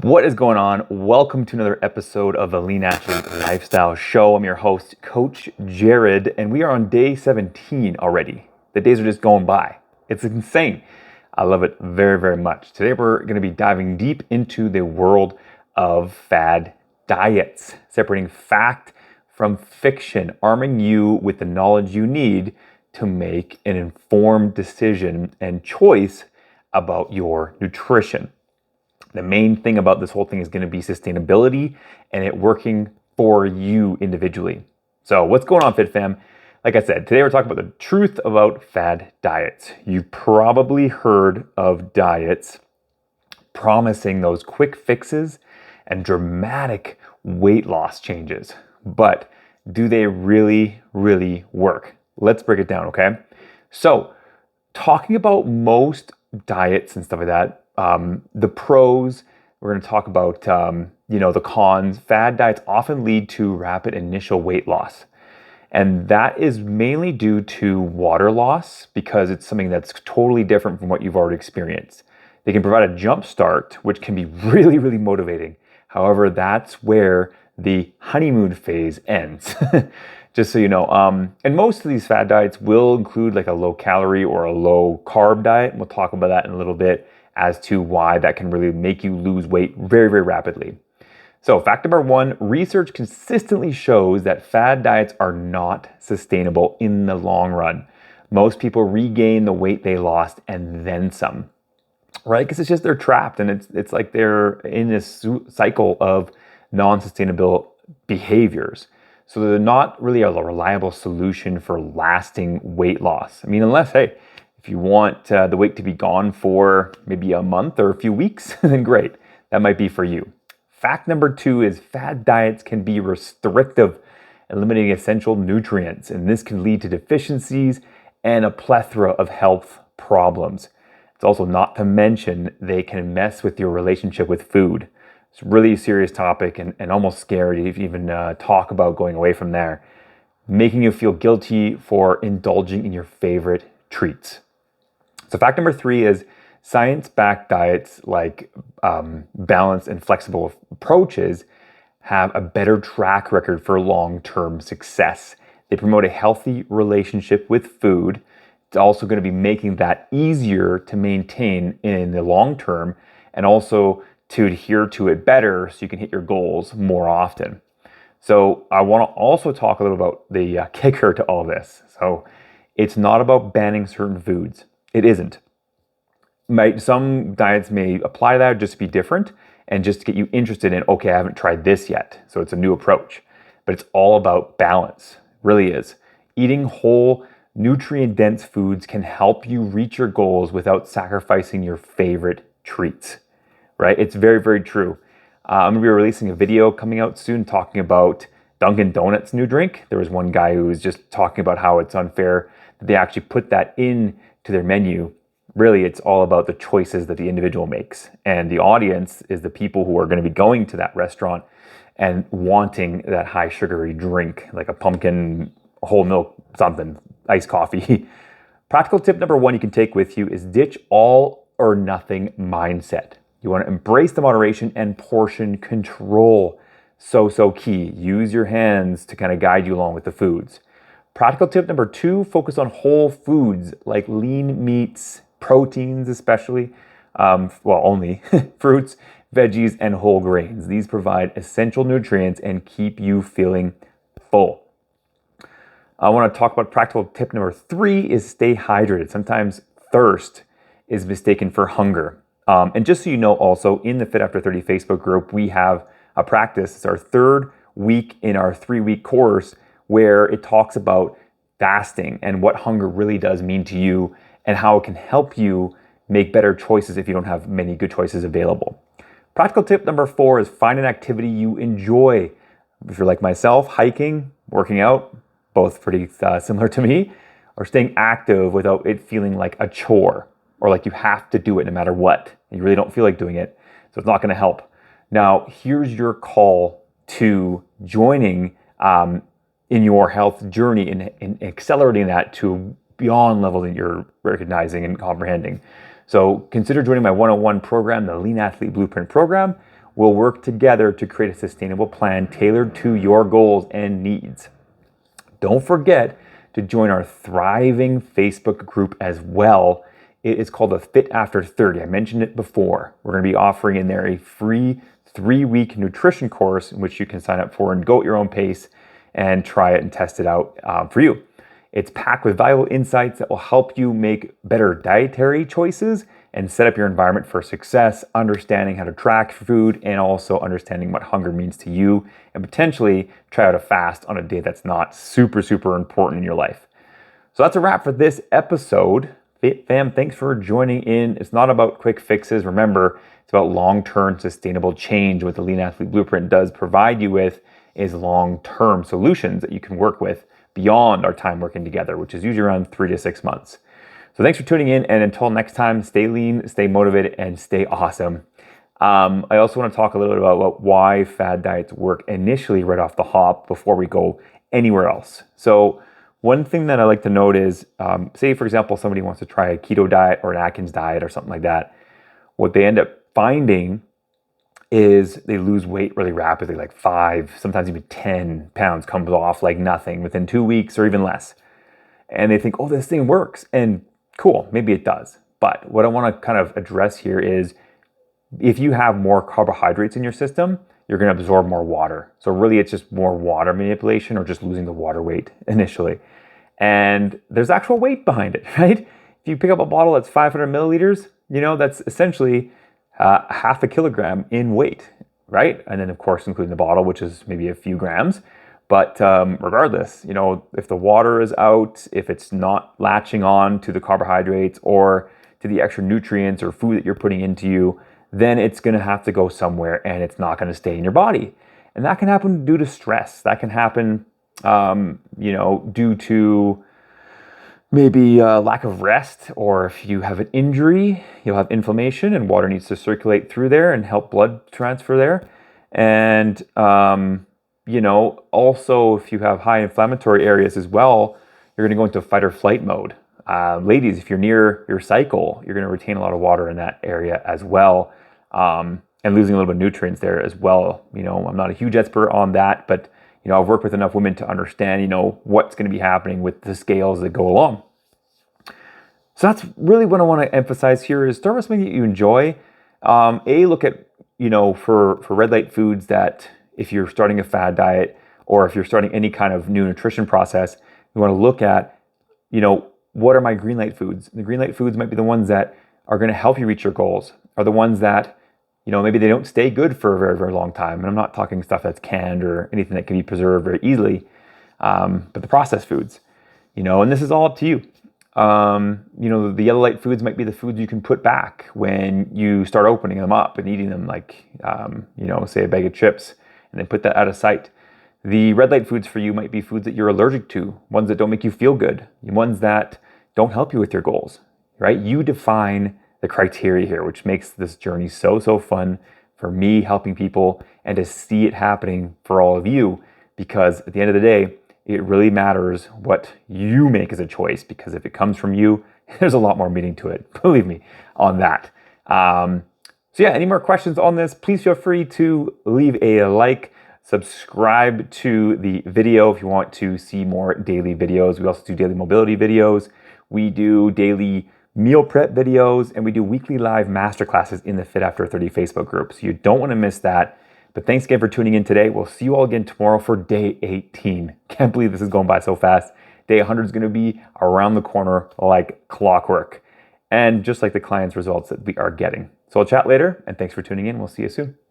What is going on? Welcome to another episode of the Lean Athlete Lifestyle Show. I'm your host, Coach Jared, and we are on day 17 already. The days are just going by. It's insane. I love it very, very much. Today we're going to be diving deep into the world of fad diets, separating fact from fiction, arming you with the knowledge you need to make an informed decision and choice about your nutrition. The main thing about this whole thing is going to be sustainability and it working for you individually. So what's going on, Fit Fam? Like I said, today we're talking about the truth about fad diets. You've probably heard of diets promising those quick fixes and dramatic weight loss changes. But do they really, really work? Let's break it down, okay? So talking about most diets and stuff like that, the pros, we're going to talk about, the cons. Fad diets often lead to rapid initial weight loss. And that is mainly due to water loss because it's something that's totally different from what you've already experienced. They can provide a jump start, which can be really, really motivating. However, that's where the honeymoon phase ends. Just so you know. And most of these fad diets will include like a low calorie or a low carb diet. We'll talk about that in a little bit as to why that can really make you lose weight very, very rapidly. So fact number one, research consistently shows that fad diets are not sustainable in the long run. Most people regain the weight they lost and then some, right? Because it's just they're trapped and it's like they're in this cycle of non-sustainable behaviors. So they're not really a reliable solution for lasting weight loss. I mean, unless, hey, if you want the weight to be gone for maybe a month or a few weeks, then great. That might be for you. Fact number two is fad diets can be restrictive, eliminating essential nutrients, and this can lead to deficiencies and a plethora of health problems. It's also not to mention they can mess with your relationship with food. It's a really serious topic and almost scary to even talk about going away from there, making you feel guilty for indulging in your favorite treats. So fact number three is science-backed diets like balanced and flexible approaches have a better track record for long-term success. They promote a healthy relationship with food. It's also going to be making that easier to maintain in the long term and also to adhere to it better so you can hit your goals more often. So I want to also talk a little about the kicker to all this. So it's not about banning certain foods. It isn't. Some diets may apply to that just to be different and just to get you interested in, okay, I haven't tried this yet. So it's a new approach. But it's all about balance. It really is. Eating whole, nutrient-dense foods can help you reach your goals without sacrificing your favorite treats. Right? It's very, very true. I'm going to be releasing a video coming out soon talking about Dunkin' Donuts' new drink. There was one guy who was just talking about how it's unfair that they actually put that in to their menu. Really, it's all about the choices that the individual makes. And the audience is the people who are going to be going to that restaurant and wanting that high sugary drink, like a pumpkin, whole milk, something, iced coffee. Practical tip number one you can take with you is ditch all or nothing mindset. You want to embrace the moderation and portion control. So key. Use your hands to kind of guide you along with the foods. Practical tip number two, focus on whole foods like lean meats, proteins especially, only fruits, veggies, and whole grains. These provide essential nutrients and keep you feeling full. I want to talk about practical tip number three is stay hydrated. Sometimes thirst is mistaken for hunger. And just so you know, also in the Fit After 30 Facebook group, we have a practice. It's our third week in our 3-week course where it talks about fasting and what hunger really does mean to you and how it can help you make better choices if you don't have many good choices available. Practical tip number four is find an activity you enjoy. If you're like myself, hiking, working out, both pretty similar to me, or staying active without it feeling like a chore or like you have to do it no matter what. And you really don't feel like doing it, so it's not going to help. Now, here's your call to joining in your health journey and accelerating that to beyond level that you're recognizing and comprehending. So consider joining my 101 program, the Lean Athlete Blueprint program, We'll work together to create a sustainable plan tailored to your goals and needs. Don't forget to join our thriving Facebook group as well. It is called the Fit After 30. I mentioned it before. We're going to be offering in there a free 3-week nutrition course in which you can sign up for and go at your own pace and try it and test it out for you. It's packed with valuable insights that will help you make better dietary choices and set up your environment for success, understanding how to track food and also understanding what hunger means to you, and potentially try out a fast on a day that's not super, super important in your life. So that's a wrap for this episode. Fam, thanks for joining in. It's not about quick fixes. Remember, it's about long-term sustainable change. What the Lean Athlete Blueprint does provide you with is long-term solutions that you can work with beyond our time working together, which is usually around 3 to 6 months. So thanks for tuning in, and until next time, stay lean, stay motivated, and stay awesome. I also want to talk a little bit about why fad diets work initially right off the hop before we go anywhere else. So one thing that I like to note is, say for example, somebody wants to try a keto diet or an Atkins diet or something like that. What they end up finding is they lose weight really rapidly, like 5, sometimes even 10 pounds comes off like nothing within 2 weeks or even less. And they think, oh, this thing works. And cool, maybe it does. But what I want to kind of address here is if you have more carbohydrates in your system, you're going to absorb more water. So really it's just more water manipulation or just losing the water weight initially. And there's actual weight behind it, right? If you pick up a bottle that's 500 milliliters, that's essentially half a kilogram in weight, right? And then of course, including the bottle, which is maybe a few grams. But regardless, if the water is out, if it's not latching on to the carbohydrates or to the extra nutrients or food that you're putting into you, then it's going to have to go somewhere and it's not going to stay in your body. And that can happen due to stress. That can happen, due to maybe lack of rest, or if you have an injury, you'll have inflammation and water needs to circulate through there and help blood transfer there. And, also if you have high inflammatory areas as well, you're going to go into fight or flight mode. Ladies, if you're near your cycle, you're going to retain a lot of water in that area as well, and losing a little bit of nutrients there as well. I'm not a huge expert on that, but I've worked with enough women to understand, what's going to be happening with the scales that go along. So that's really what I want to emphasize here is start with something that you enjoy. Look at, for red light foods that if you're starting a fad diet or if you're starting any kind of new nutrition process, you want to look at, what are my green light foods? The green light foods might be the ones that are going to help you reach your goals, are the ones that, maybe they don't stay good for a very, very long time. And I'm not talking stuff that's canned or anything that can be preserved very easily, but the processed foods, and this is all up to you. The yellow light foods might be the foods you can put back when you start opening them up and eating them, like, say a bag of chips, and then put that out of sight. The red light foods for you might be foods that you're allergic to, ones that don't make you feel good, ones that don't help you with your goals, right? You define the criteria here, which makes this journey so, so fun for me helping people and to see it happening for all of you, because at the end of the day, it really matters what you make as a choice, because if it comes from you, there's a lot more meaning to it, believe me on that. Any more questions on this, please feel free to leave a like, subscribe to the video if you want to see more daily videos. We also do daily mobility videos. We do daily meal prep videos, and we do weekly live masterclasses in the Fit After 30 Facebook group. So you don't want to miss that. But thanks again for tuning in today. We'll see you all again tomorrow for day 18. Can't believe this is going by so fast. Day 100 is going to be around the corner like clockwork. And just like the clients' results that we are getting. So I'll chat later, and thanks for tuning in. We'll see you soon.